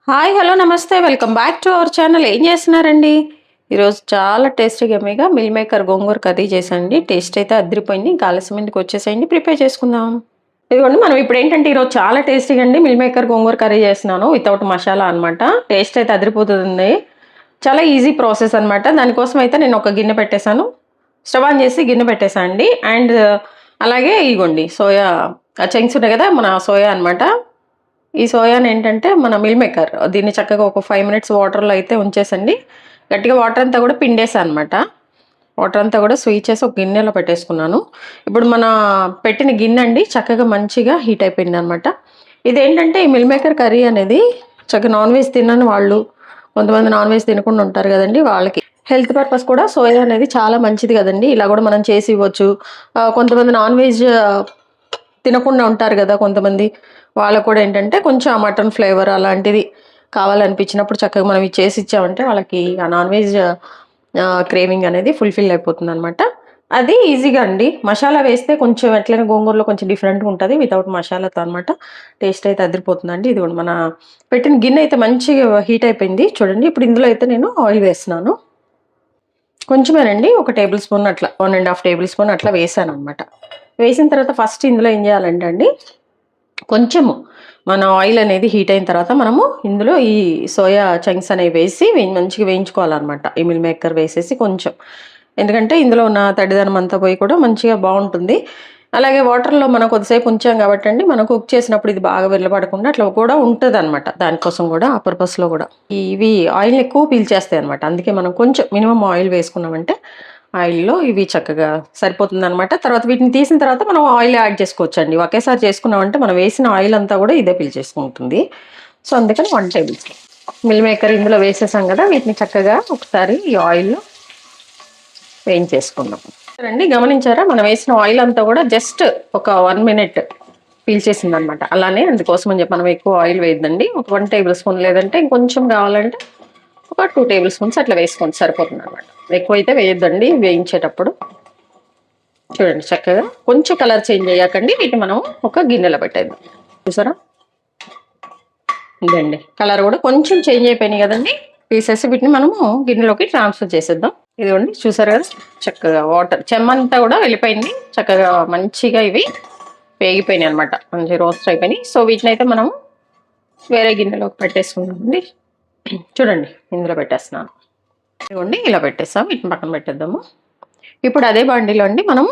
Hi hello నమస్తే welcome back to our channel. ఏం చేస్తున్నారండి? ఈరోజు చాలా టేస్టీగా మీగా మిల్ మేకర్ గోంగూర కర్రీ చేశానండి. టేస్ట్ అయితే అదిరిపోయింది. ఇంకా ఆలస్యం ఎందుకు వచ్చేసేయండి, ప్రిపేర్ చేసుకుందాం. ఇదిగోండి, మనం ఇప్పుడు ఏంటంటే ఈరోజు చాలా టేస్టీగా అండి మిల్ మేకర్ గోంగూర కర్రీ చేస్తున్నాను వితౌట్ మసాలా అనమాట. టేస్ట్ అయితే అదిరిపోతుంది. చాలా ఈజీ ప్రాసెస్ అనమాట. దానికోసం అయితే నేను ఒక గిన్నె పెట్టేశాను, స్టవ్ ఆన్ చేసి గిన్నె పెట్టేశాను అండి. అండ్ అలాగే ఇగోండి సోయా చంక్స్ ఉన్నాయి కదా, మన సోయా అనమాట. ఈ సోయాని ఏంటంటే మన మిల్ మేకర్ దీన్ని చక్కగా ఒక 5 మినిట్స్ వాటర్లో అయితే ఉంచేసండి. గట్టిగా వాటర్ అంతా కూడా పిండేసా అనమాట. వాటర్ అంతా కూడా స్వీట్ చేసి ఒక గిన్నెలో పెట్టేసుకున్నాను. ఇప్పుడు మన పెట్టిన గిన్నె అండి చక్కగా మంచిగా హీట్ అయిపోయింది అనమాట. ఇదేంటంటే ఈ మిల్ మేకర్ కర్రీ అనేది చక్కగా నాన్ వెజ్ తినని వాళ్ళు, కొంతమంది నాన్ వెజ్ తినకుండా ఉంటారు కదండి, వాళ్ళకి హెల్త్ పర్పస్ కూడా సోయా అనేది చాలా మంచిది కదండి. ఇలా కూడా మనం చేసి ఇవ్వచ్చు. కొంతమంది నాన్ వెజ్ తినకుండా ఉంటారు కదా కొంతమంది, వాళ్ళకు కూడా ఏంటంటే కొంచెం ఆ మటన్ ఫ్లేవర్ అలాంటిది కావాలనిపించినప్పుడు చక్కగా మనం ఇది చేసి ఇచ్చామంటే వాళ్ళకి ఆ నాన్ వెజ్ క్రేవింగ్ అనేది ఫుల్ఫిల్ అయిపోతుంది అనమాట. అది ఈజీగా అండి. మసాలా వేస్తే కొంచెం ఎట్లయినా గోంగూరలో కొంచెం డిఫరెంట్గా ఉంటుంది వితౌట్ మసాలాతో అనమాట. టేస్ట్ అయితే అదిరిపోతుందండి. ఇది కూడా మన పెట్టిన గిన్నె అయితే మంచిగా హీట్ అయిపోయింది చూడండి. ఇప్పుడు ఇందులో అయితే నేను ఆయిల్ వేస్తున్నాను. కొంచెమేనండి, ఒక టేబుల్ స్పూన్ అట్లా, 1.5 టేబుల్ స్పూన్ అట్లా వేసాను అనమాట. వేసిన తర్వాత ఫస్ట్ ఇందులో ఏం చేయాలంటే అండి, కొంచెము మన ఆయిల్ అనేది హీట్ అయిన తర్వాత మనము ఇందులో ఈ సోయా చంక్స్ అనేవి వేసి మంచిగా వేయించుకోవాలన్నమాట. ఈ మిల్ మేకర్ వేసేసి కొంచెం, ఎందుకంటే ఇందులో ఉన్న తడిదనం అంతా పోయి కూడా మంచిగా బాగుంటుంది. అలాగే వాటర్లో మనం కొద్దిసేపు ఉంచాం కాబట్టి అండి, మనం కుక్ చేసినప్పుడు ఇది బాగా వెళ్ళబడకుండా అట్లా కూడా ఉంటుంది అనమాట. దానికోసం కూడా ఆ పర్పస్లో కూడా ఇవి ఆయిల్ ఎక్కువ పీల్చేస్తాయి అనమాట. అందుకే మనం కొంచెం మినిమం ఆయిల్ వేసుకున్నామంటే ఆయిల్‌లో ఇవి చక్కగా సరిపోతుందనమాట. తర్వాత వీటిని తీసిన తర్వాత మనం ఆయిల్ యాడ్ చేసుకోవచ్చండి. ఒకేసారి చేసుకున్నామంటే మనం వేసిన ఆయిల్ అంతా కూడా ఇదే పీల్చేసుకుంటుంది. సో, అందుకని 1 టేబుల్ స్పూన్ మిల్ మేకర్ ఇందులో వేసేసాం కదా, వీటిని చక్కగా ఒకసారి ఈ ఆయిల్‌లో వేయించేసుకుందాం. చూడండి, గమనించారా? మనం వేసిన ఆయిల్ అంతా కూడా జస్ట్ ఒక 1 మినిట్ పీల్చేసిందనమాట. అలానే అందుకోసం అని చెప్పి మనం ఎక్కువ ఆయిల్ వేయద్దండి. ఒక 1 టేబుల్ స్పూన్, లేదంటే ఇంకొంచెం కావాలంటే ఒక 2 టేబుల్ స్పూన్స్ అట్లా వేసుకోండి, సరిపోతుంది అనమాట. ఎక్కువైతే వేయొద్దండి వేయించేటప్పుడు. చూడండి, చక్కగా కొంచెం కలర్ చేంజ్ అయ్యాకండి వీటిని మనం ఒక గిన్నెలో పెట్టేద్దాం. చూసారా? ఇదండి, కలర్ కూడా కొంచెం చేంజ్ అయిపోయినాయి కదండి. తీసేసి వీటిని మనము గిన్నెలోకి ట్రాన్స్ఫర్ చేసేద్దాం. ఇదిగోండి, చూసారు కదా, చక్కగా వాటర్ చెమ్మంతా కూడా వెళ్ళిపోయింది. చక్కగా మంచిగా ఇవి వేగిపోయినాయి అనమాట, మంచి రోస్ట్ అయిపోయినాయి. సో వీటిని అయితే మనం వేరే గిన్నెలోకి పెట్టేసుకుందామండి. చూడండి, ఇందులో పెట్టేస్తున్నాను. ఇదిగోండి, ఇలా పెట్టేస్తాం. వీటిని పక్కన పెట్టేద్దాము. ఇప్పుడు అదే బాండీలో అండి మనము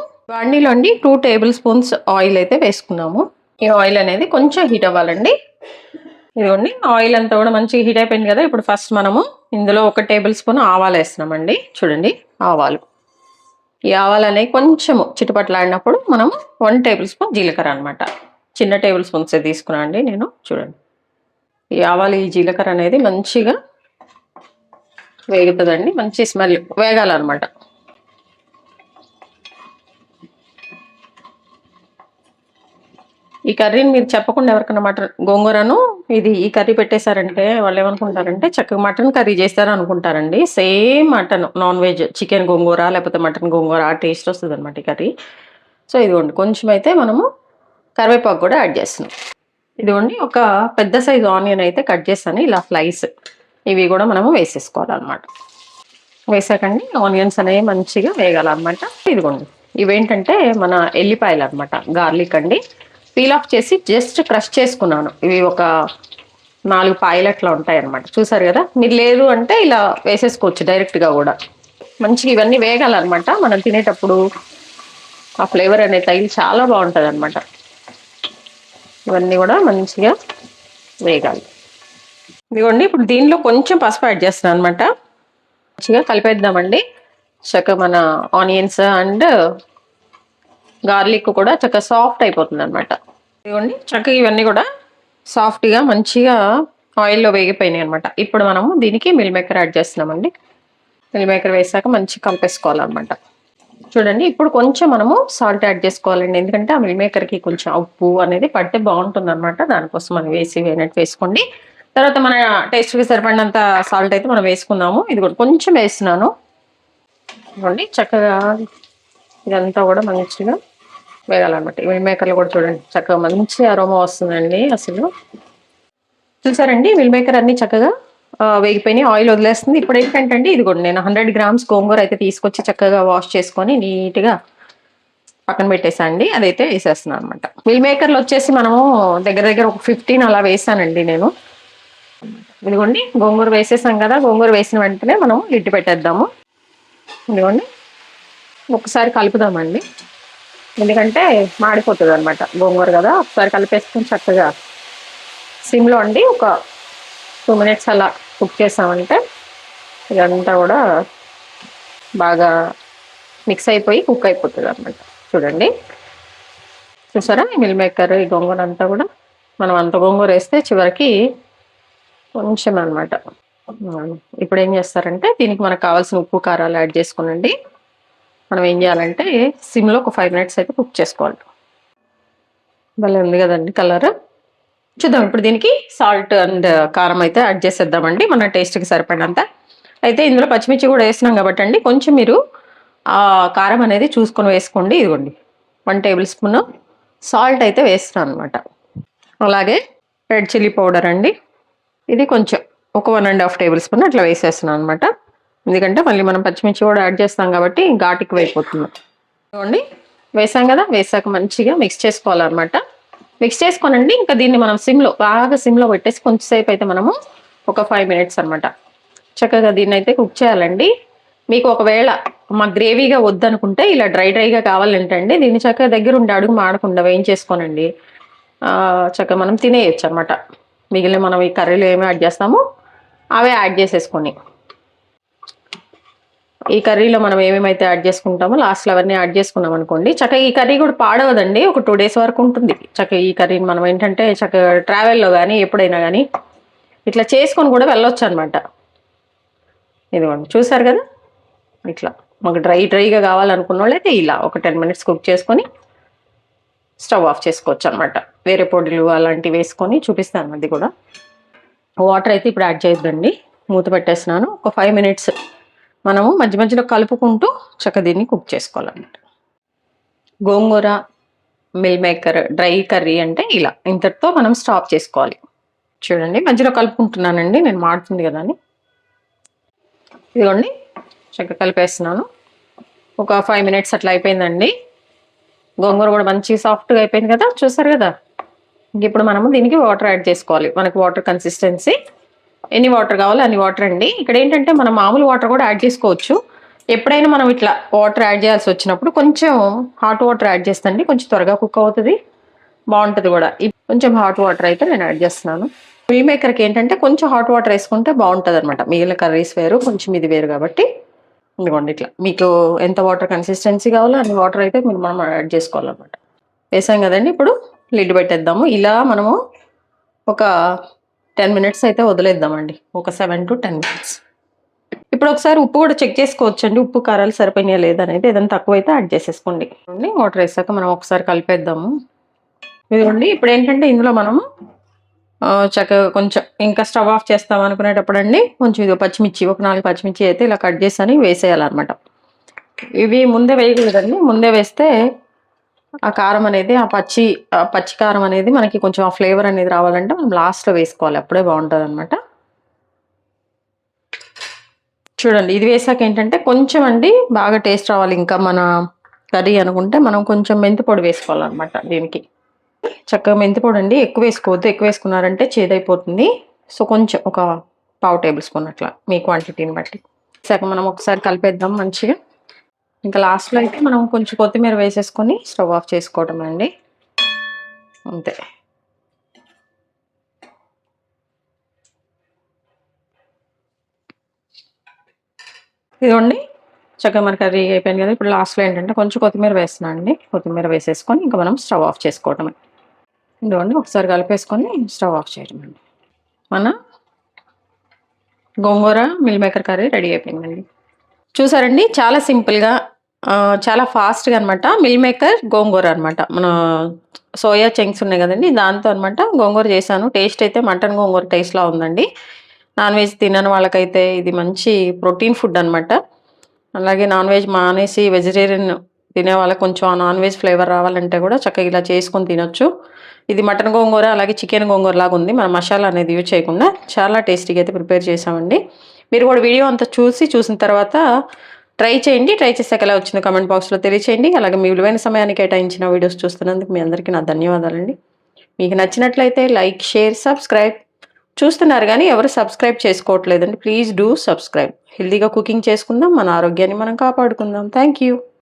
2 టేబుల్ స్పూన్స్ ఆయిల్ అయితే వేసుకున్నాము. ఈ ఆయిల్ అనేది కొంచెం హీట్ అవ్వాలండి. ఇదిగోండి, ఆయిల్ అంతా కూడా మంచిగా హీట్ అయిపోయింది కదా. ఇప్పుడు ఫస్ట్ మనము ఇందులో 1 టేబుల్ స్పూన్ ఆవాలు వేస్తున్నామండి. చూడండి, ఆవాలు. ఈ ఆవాలు అనేవి కొంచెము చిటపట్లాడినప్పుడు మనము 1 టేబుల్ స్పూన్ జీలకర్ర అనమాట. చిన్న టేబుల్ స్పూన్స్ తీసుకున్నాను అండి నేను. చూడండి, ఈ ఆవాలు ఈ జీలకర్ర అనేది మంచిగా వేగుతుందండి. మంచి స్మెల్ వేగాలన్నమాట. ఈ కర్రీని మీరు చెప్పకుండా ఎవరికైనా మటన్ గోంగూరను ఈ కర్రీ పెట్టేశారంటే వాళ్ళు ఏమనుకుంటారంటే చక్కగా మటన్ కర్రీ చేస్తారు అనుకుంటారండి. Same mutton non veg chicken గోంగూర లేకపోతే మటన్ గోంగూర ఆ టేస్ట్ వస్తుంది అనమాట ఈ కర్రీ. సో ఇదిగోండి, కొంచెం అయితే మనము కరివేపాకు కూడా యాడ్ చేస్తున్నాం. ఇదిగోండి, ఒక పెద్ద సైజు ఆనియన్ అయితే కట్ చేస్తాను ఇలా స్లైస్. ఇవి కూడా మనము వేసేసుకోవాలన్నమాట. వేసాకండి ఆనియన్స్ అనేవి మంచిగా వేగాలన్నమాట. ఇదిగోండి, ఇవేంటంటే మన ఎల్లిపాయలు అనమాట, గార్లిక్ అండి. పీల్ ఆఫ్ చేసి జస్ట్ క్రష్ చేసుకున్నాను. ఇవి ఒక 4 పాయలు అట్లా ఉంటాయి అనమాట. చూసారు కదా, మీరు లేదు అంటే ఇలా వేసేసుకోవచ్చు డైరెక్ట్గా కూడా. మంచిగా ఇవన్నీ వేగాలన్నమాట. మనం తినేటప్పుడు ఆ ఫ్లేవర్ అనేది తగిలి చాలా బాగుంటుంది అనమాట. ఇవన్నీ కూడా మంచిగా వేగాలి. ఇదిగోండి, ఇప్పుడు దీనిలో కొంచెం పసుపు యాడ్ చేస్తున్నాను అనమాట. మంచిగా కలిపేద్దామండి. చక్కగా మన ఆనియన్స్ అండ్ గార్లిక్ కూడా చక్కగా సాఫ్ట్ అయిపోతుంది అనమాట. ఇదిగోండి, చక్కగా ఇవన్నీ కూడా సాఫ్ట్గా మంచిగా ఆయిల్లో వేగిపోయినాయి అనమాట. ఇప్పుడు మనము దీనికి మిల్ మేకర్ యాడ్ చేస్తున్నామండి. మిల్ మేకర్ వేసాక మంచిగా కలిపేసుకోవాలన్నమాట. చూడండి, ఇప్పుడు కొంచెం మనము సాల్ట్ యాడ్ చేసుకోవాలండి. ఎందుకంటే ఆ మిల్ మేకర్కి కొంచెం ఉప్పు అనేది పడితే బాగుంటుంది అనమాట. దానికోసం మనం వేసినట్టు వేసుకోండి. తర్వాత మన టేస్ట్కి సరిపడినంత సాల్ట్ అయితే మనం వేసుకుందాము. ఇది కూడా కొంచెం వేస్తున్నాను. ఇదిగోండి, చక్కగా ఇదంతా కూడా మంచిగా వేయాలన్నమాట. మిల్ మేకర్లు కూడా చూడండి చక్కగా మంచి అరోమా వస్తుందండి. అసలు చూసారండి మిల్ మేకర్ అన్ని చక్కగా వేగిపోయినాయి, ఆయిల్ వదిలేస్తుంది. ఇప్పుడు ఏంటంటే ఇదిగోండి నేను 100 గ్రామ్స్ గోంగూర అయితే తీసుకొచ్చి చక్కగా వాష్ చేసుకొని నీట్గా పక్కన పెట్టేసా అండి. అదైతే వేసేస్తున్నాను అనమాట. మిల్ మేకర్లు వచ్చేసి మనము దగ్గర దగ్గర ఒక 15 అలా వేసానండి నేను. ఇదిగోండి గోంగూర వేసేసాం కదా, గోంగూర వేసిన వెంటనే మనం లిడ్ పెట్టేద్దాము. ఇదిగోండి ఒకసారి కలుపుదామండి, ఎందుకంటే మాడిపోతుంది అనమాట గోంగూర కదా. ఒకసారి కలిపేసుకుని చక్కగా సిమ్లో అండి ఒక 2 మినిట్స్ అలా కుక్ చేసామంటే ఇదంతా కూడా బాగా మిక్స్ అయిపోయి కుక్ అయిపోతుంది అనమాట. చూడండి చూసారా ఈ మిల్ మేకర్ ఈ గోంగూర అంతా కూడా మనం అంత గోంగూర వేస్తే చివరికి కొంచెం అనమాట. ఇప్పుడు ఏం చేస్తారంటే దీనికి మనకు కావాల్సిన ఉప్పు కారాలు యాడ్ చేసుకోనండి. మనం ఏం చేయాలంటే సిమ్లో ఒక 5 మినిట్స్ అయితే కుక్ చేసుకోవాలి. భలే ఉంది కదండి కలర్. చూద్దాం ఇప్పుడు దీనికి సాల్ట్ అండ్ కారం అయితే యాడ్ చేసేద్దామండి మన టేస్ట్కి సరిపడినంత. అయితే ఇందులో పచ్చిమిర్చి కూడా వేసినాం కాబట్టి అండి కొంచెం మీరు ఆ కారం అనేది చూసుకొని వేసుకోండి. ఇదిగోండి 1 టేబుల్ స్పూన్ సాల్ట్ అయితే వేస్తున్నాను అనమాట. అలాగే రెడ్ చిల్లీ పౌడర్ అండి, ఇది కొంచెం ఒక 1.5 టేబుల్ స్పూన్ అట్లా వేసేస్తున్నాను అనమాట. ఎందుకంటే మళ్ళీ మనం పచ్చిమిర్చి కూడా యాడ్ చేస్తాం కాబట్టి ఘాటుకి అయిపోతుంది. చూడండి వేసాం కదా, వేసాక మంచిగా మిక్స్ చేసుకోవాలన్నమాట. మిక్స్ చేసుకోనండి ఇంకా దీన్ని మనం సిమ్లో బాగా సిమ్లో పెట్టేసి కొంచెంసేపు అయితే మనము ఒక 5 మినిట్స్ అనమాట చక్కగా దీన్ని అయితే కుక్ చేయాలండి. మీకు ఒకవేళ మా గ్రేవీగా వద్దనుకుంటే ఇలా డ్రైగా కావాలంటే అండి దీన్ని చక్కగా దగ్గర ఉండి అడుగు మాడకుండా వేయించేసుకోనండి చక్కగా మనం తినేయచ్చు అనమాట. మిగిలిన మనం ఈ కర్రీలో ఏమి యాడ్ చేస్తామో అవే యాడ్ చేసేసుకొని ఈ కర్రీలో మనం ఏమేమైతే యాడ్ చేసుకుంటామో లాస్ట్లో అవన్నీ యాడ్ చేసుకున్నాం అనుకోండి చక్కగా ఈ కర్రీ కూడా పాడవదండి, ఒక 2 డేస్ వరకు ఉంటుంది చక్కగా. ఈ కర్రీని మనం ఏంటంటే చక్కగా ట్రావెల్లో కానీ ఎప్పుడైనా కానీ ఇట్లా చేసుకొని కూడా వెళ్ళొచ్చు అనమాట. ఇదిగోండి చూసారు కదా, ఇట్లా మాకు డ్రైగా కావాలనుకున్న వాళ్ళు అయితే ఇలా ఒక 10 మినిట్స్ కుక్ చేసుకొని స్టవ్ ఆఫ్ చేసుకోవచ్చు అనమాట. వేరే పొడులు అలాంటివి వేసుకొని చూపిస్తాను. అది కూడా వాటర్ అయితే ఇప్పుడు యాడ్ చేయొద్దండి, మూత పెట్టేస్తున్నాను. ఒక 5 మినిట్స్ మనము మధ్య మధ్యలో కలుపుకుంటూ చక్కగా దీన్ని కుక్ చేసుకోవాలన్నమాట. గోంగూర మిల్ మేకర్ డ్రై కర్రీ అంటే ఇలా ఇంతటితో మనం స్టాప్ చేసుకోవాలి. చూడండి మధ్యలో కలుపుకుంటున్నానండి, నేను మాడుతుంది కదా అని. ఇదిగోండి చక్కగా కలిపేస్తున్నాను. ఒక 5 మినిట్స్ అట్లా అయిపోయిందండి. గోంగూర కూడా మంచి సాఫ్ట్గా అయిపోయింది కదా, చూసారు కదా. ఇప్పుడు మనము దీనికి వాటర్ యాడ్ చేసుకోవాలి. మనకి వాటర్ కన్సిస్టెన్సీ ఎన్ని వాటర్ కావాలో అన్ని వాటర్ అండి. ఇక్కడ ఏంటంటే మనం మామూలు వాటర్ కూడా యాడ్ చేసుకోవచ్చు. ఎప్పుడైనా మనం ఇట్లా వాటర్ యాడ్ చేయాల్సి వచ్చినప్పుడు కొంచెం హాట్ వాటర్ యాడ్ చేస్తండి, కొంచెం త్వరగా కుక్ అవుతుంది, బాగుంటుంది కూడా. కొంచెం హాట్ వాటర్ అయితే నేను యాడ్ చేస్తున్నాను. మిల్ మేకర్కి ఏంటంటే కొంచెం హాట్ వాటర్ వేసుకుంటే బాగుంటుంది అనమాట. మిగిలిన కర్రీస్ వేరు, కొంచెం ఇది వేరు కాబట్టి ఇదిగోండి ఇట్లా మీకు ఎంత వాటర్ కన్సిస్టెన్సీ కావాలో అన్ని వాటర్ అయితే మనం యాడ్ చేసుకోవాలన్నమాట. వేసాం కదండి, ఇప్పుడు లిడ్ పెట్టేద్దాము. ఇలా మనము ఒక 10 మినిట్స్ అయితే వదిలేద్దామండి, ఒక 7 to 10 మినిట్స్. ఇప్పుడు ఒకసారి ఉప్పు కూడా చెక్ చేసుకోవచ్చు అండి, ఉప్పు కారాలు సరిపోయినాయా లేదా అనేది. ఏదైనా తక్కువ అయితే యాడ్ చేసేసుకోండి. వాటర్ వేసాక మనం ఒకసారి కలిపేద్దాము. ఇదిగోండి ఇప్పుడు ఏంటంటే ఇందులో మనము చక్కగా కొంచెం ఇంకా స్టవ్ ఆఫ్ చేస్తాం అనుకునేటప్పుడు అండి కొంచెం ఇది పచ్చిమిర్చి ఒక 4 పచ్చిమిర్చి అయితే ఇలా కట్ చేసి వేసేయాలన్నమాట. ఇవి ముందే వేయకూడదండి, ముందే వేస్తే ఆ కారం అనేది ఆ పచ్చి కారం అనేది మనకి కొంచెం ఆ ఫ్లేవర్ అనేది రావాలంటే మనం లాస్ట్లో వేసుకోవాలి, అప్పుడే బాగుంటుంది అనమాట. చూడండి ఇది వేసాక ఏంటంటే కొంచెం అండి బాగా టేస్ట్ రావాలి ఇంకా మన కర్రీ అనుకుంటే మనం కొంచెం మెంతి పొడి వేసుకోవాలన్నమాట. దీనికి చక్కగా మెంతి పొడి అండి ఎక్కువ వేసుకోవద్దు, ఎక్కువ వేసుకున్నారంటే చేదైపోతుంది. సో కొంచెం ఒక 1/2 టేబుల్ స్పూన్ అట్లా మీ క్వాంటిటీని బట్టి వేసాక మనం ఒకసారి కలిపేద్దాం మంచిగా. ఇంకా లాస్ట్లో అయితే మనం కొంచెం కొత్తిమీర వేసేసుకొని స్టవ్ ఆఫ్ చేసుకోవటం అండి, అంతే. ఇదిగోండి చక్కగా మన కర్రీ అయిపోయింది కదా. ఇప్పుడు లాస్ట్లో ఏంటంటే కొంచెం కొత్తిమీర వేస్తున్నాను అండి, కొత్తిమీర వేసేసుకొని ఇంకా మనం స్టవ్ ఆఫ్ చేసుకోవటమే. ఇదిగోండి ఒకసారి కలిపేసుకొని స్టవ్ ఆఫ్ చేయడం అండి. మన గోంగూర మిల్ మేకర్ కర్రీ రెడీ అయిపోయిందండి. చూసారండి చాలా సింపుల్గా చాలా ఫాస్ట్గా అనమాట. మిల్ మేకర్ గోంగూర అనమాట, మన సోయా చంక్స్ ఉన్నాయి కదండి దాంతో అనమాట గోంగూర చేశాను. టేస్ట్ అయితే మటన్ గోంగూర టేస్ట్లా ఉందండి. నాన్ వెజ్ తినని వాళ్ళకైతే ఇది మంచి ప్రోటీన్ ఫుడ్ అనమాట. అలాగే నాన్ వెజ్ మానేసి వెజిటేరియన్ తినే వాళ్ళకి కొంచెం ఆ నాన్ వెజ్ ఫ్లేవర్ రావాలంటే కూడా చక్కగా ఇలా చేసుకొని తినొచ్చు. ఇది మటన్ గోంగూర అలాగే చికెన్ గోంగూర లాగా ఉంది. మనం మసాలా అనేది యూజ్ చేయకుండా చాలా టేస్టీగా అయితే ప్రిపేర్ చేసామండి. మీరు కూడా వీడియో అంతా చూసిన తర్వాత ట్రై చేయండి. ట్రై చేసాక ఎలా వచ్చిందో కామెంట్ బాక్స్లో తెలియచేయండి. అలాగే మీ విలువైన సమయాన్ని కేటాయించిన వీడియోస్ చూస్తున్నందుకు మీ అందరికీ నా ధన్యవాదాలండి. మీకు నచ్చినట్లయితే లైక్, షేర్, సబ్స్క్రైబ్ చూస్తున్నారు కానీ ఎవరు సబ్స్క్రైబ్ చేసుకోవట్లేదండి. Please do subscribe. హెల్తీగా కుకింగ్ చేసుకుందాం, మన ఆరోగ్యాన్ని మనం కాపాడుకుందాం. Thank you.